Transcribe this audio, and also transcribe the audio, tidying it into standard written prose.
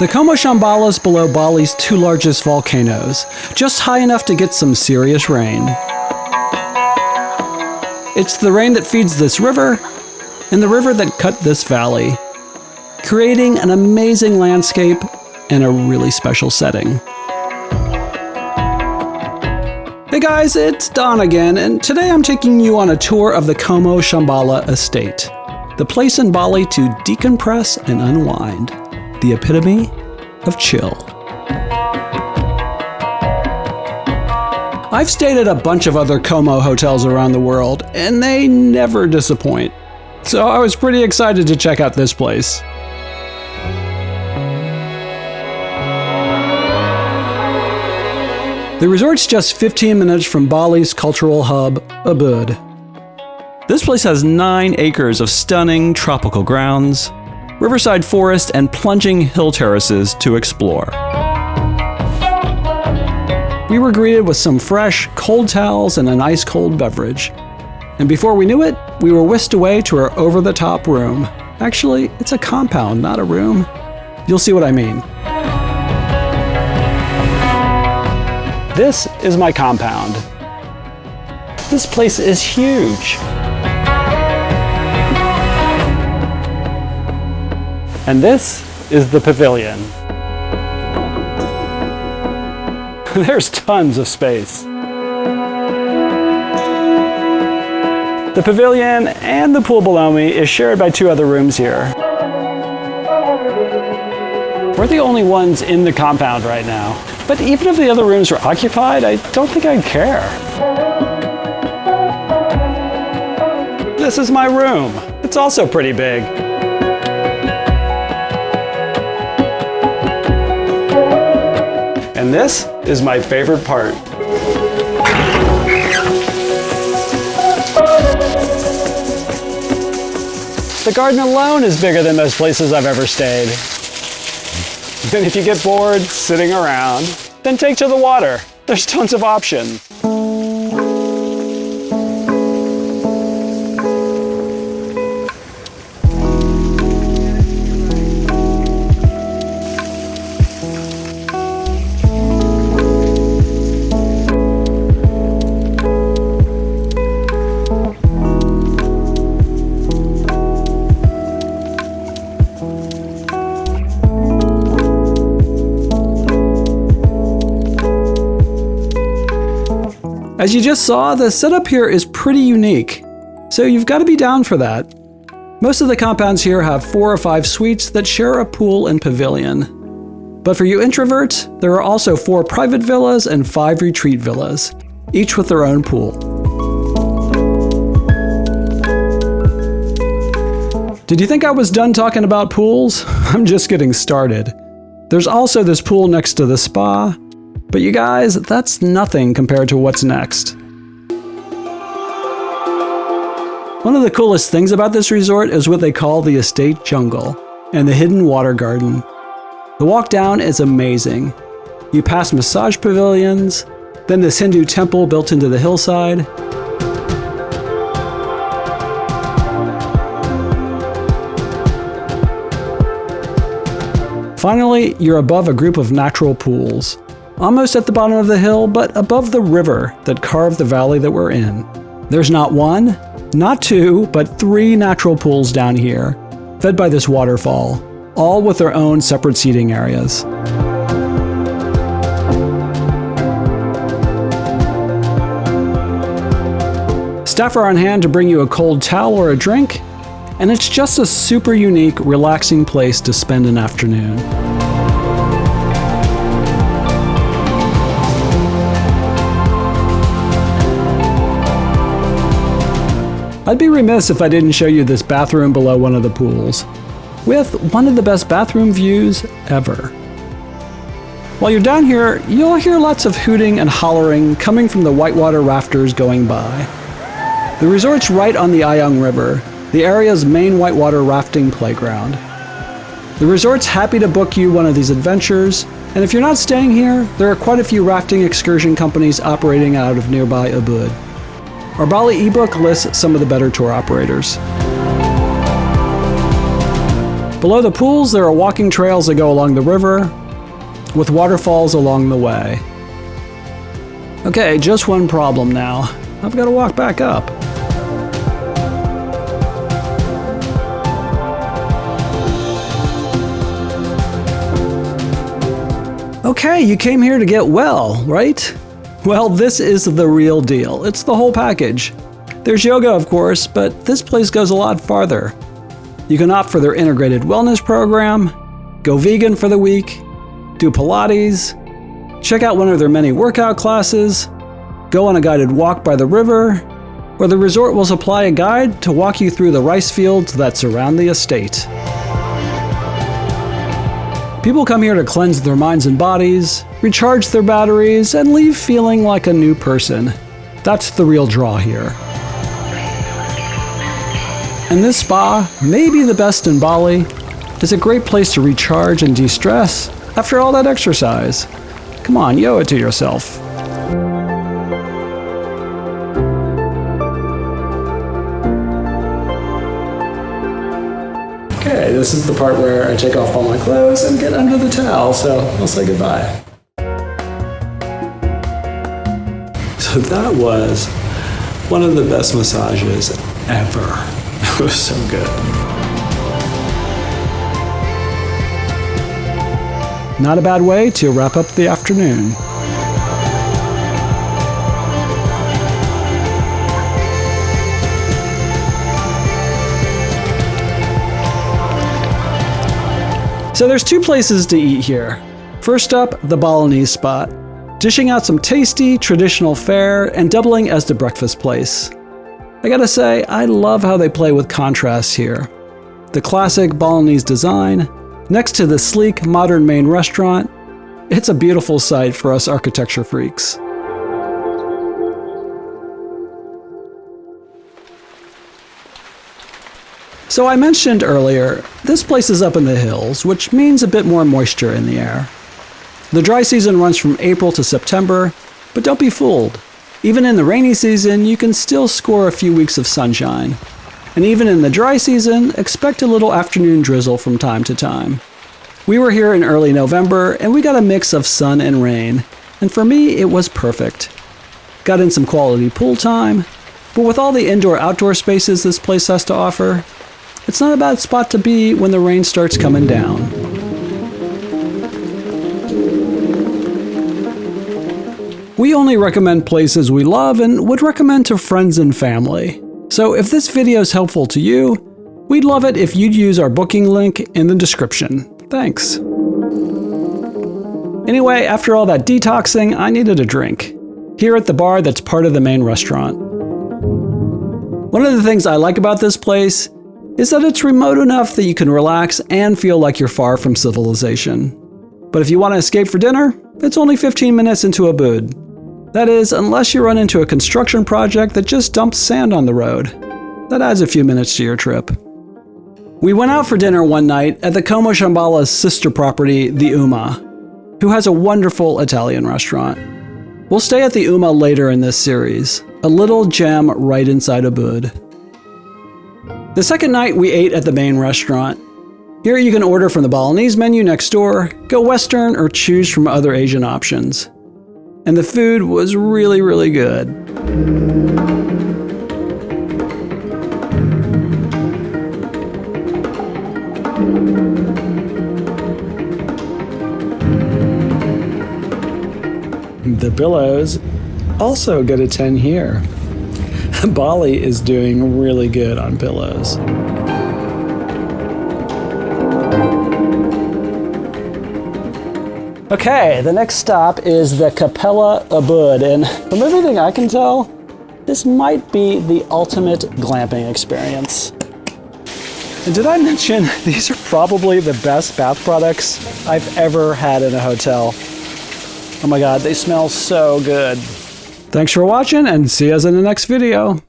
The Como Shambhala is below Bali's two largest volcanoes, just high enough to get some serious rain. It's the rain that feeds this river, and the river that cut this valley, creating an amazing landscape and a really special setting. Hey guys, it's Don again, and today I'm taking you on a tour of the Como Shambhala estate, the place in Bali to decompress and unwind, the epitome of chill. I've stayed at a bunch of other Como hotels around the world, and they never disappoint. So I was pretty excited to check out this place. The resort's just 15 minutes from Bali's cultural hub, Ubud. This place has 9 acres of stunning tropical grounds, riverside forest, and plunging hill terraces to explore. We were greeted with some fresh, cold towels and an ice-cold beverage. And before we knew it, we were whisked away to our over-the-top room. Actually, it's a compound, not a room. You'll see what I mean. This is my compound. This place is huge. And this is the pavilion. There's tons of space. The pavilion and the pool below me is shared by 2 other rooms here. We're the only ones in the compound right now. But even if the other rooms were occupied, I don't think I'd care. This is my room. It's also pretty big. And this is my favorite part. The garden alone is bigger than most places I've ever stayed. And if you get bored sitting around, then take to the water. There's tons of options. As you just saw, the setup here is pretty unique, so you've got to be down for that. Most of the compounds here have 4 or 5 suites that share a pool and pavilion. But for you introverts, there are also 4 private villas and 5 retreat villas, each with their own pool. Did you think I was done talking about pools? I'm just getting started. There's also this pool next to the spa, but you guys, that's nothing compared to what's next. One of the coolest things about this resort is what they call the estate jungle and the hidden water garden. The walk down is amazing. You pass massage pavilions, then this Hindu temple built into the hillside. Finally, you're above a group of natural pools. Almost at the bottom of the hill, but above the river that carved the valley that we're in. There's not 1, not 2, but 3 natural pools down here, fed by this waterfall, all with their own separate seating areas. Staff are on hand to bring you a cold towel or a drink, and it's just a super unique, relaxing place to spend an afternoon. I'd be remiss if I didn't show you this bathroom below one of the pools, with one of the best bathroom views ever. While you're down here, you'll hear lots of hooting and hollering coming from the whitewater rafters going by. The resort's right on the Ayong River, the area's main whitewater rafting playground. The resort's happy to book you one of these adventures, and if you're not staying here, there are quite a few rafting excursion companies operating out of nearby Ubud. Our Bali ebook lists some of the better tour operators. Below the pools, there are walking trails that go along the river, with waterfalls along the way. Okay, just one problem now. I've got to walk back up. Okay, you came here to get well, right? Well, this is the real deal. It's the whole package. There's yoga, of course, but this place goes a lot farther. You can opt for their integrated wellness program, go vegan for the week, do Pilates, check out one of their many workout classes, go on a guided walk by the river, or the resort will supply a guide to walk you through the rice fields that surround the estate. People come here to cleanse their minds and bodies, recharge their batteries, and leave feeling like a new person. That's the real draw here. And this spa, maybe the best in Bali, is a great place to recharge and de-stress after all that exercise. Come on, yo it to yourself. Okay, this is the part where I take off all my clothes and get under the towel, so I'll say goodbye. So that was one of the best massages ever. It was so good. Not a bad way to wrap up the afternoon. So there's two places to eat here. First up, the Balinese spot, dishing out some tasty, traditional fare and doubling as the breakfast place. I gotta say, I love how they play with contrasts here. The classic Balinese design, next to the sleek, modern main restaurant, it's a beautiful sight for us architecture freaks. So I mentioned earlier, this place is up in the hills, which means a bit more moisture in the air. The dry season runs from April to September, but don't be fooled. Even in the rainy season, you can still score a few weeks of sunshine. And even in the dry season, expect a little afternoon drizzle from time to time. We were here in early November, and we got a mix of sun and rain. And for me, it was perfect. Got in some quality pool time, but with all the indoor-outdoor spaces this place has to offer, it's not a bad spot to be when the rain starts coming down. We only recommend places we love and would recommend to friends and family. So if this video is helpful to you, we'd love it if you'd use our booking link in the description. Thanks. Anyway, after all that detoxing, I needed a drink. Here at the bar that's part of the main restaurant. One of the things I like about this place is that it's remote enough that you can relax and feel like you're far from civilization. But if you want to escape for dinner, it's only 15 minutes into Ubud. That is, unless you run into a construction project that just dumps sand on the road. That adds a few minutes to your trip. We went out for dinner one night at the Como Shambhala's sister property, the Uma, who has a wonderful Italian restaurant. We'll stay at the Uma later in this series, a little gem right inside Ubud. The second night we ate at the main restaurant. Here you can order from the Balinese menu next door, go Western, or choose from other Asian options. And the food was really, really good. The pillows also get a 10 here. Bali is doing really good on pillows. Okay, the next stop is the Capella Ubud, and from everything I can tell, this might be the ultimate glamping experience. And did I mention these are probably the best bath products I've ever had in a hotel? Oh my god, they smell so good. Thanks for watching, and see us in the next video.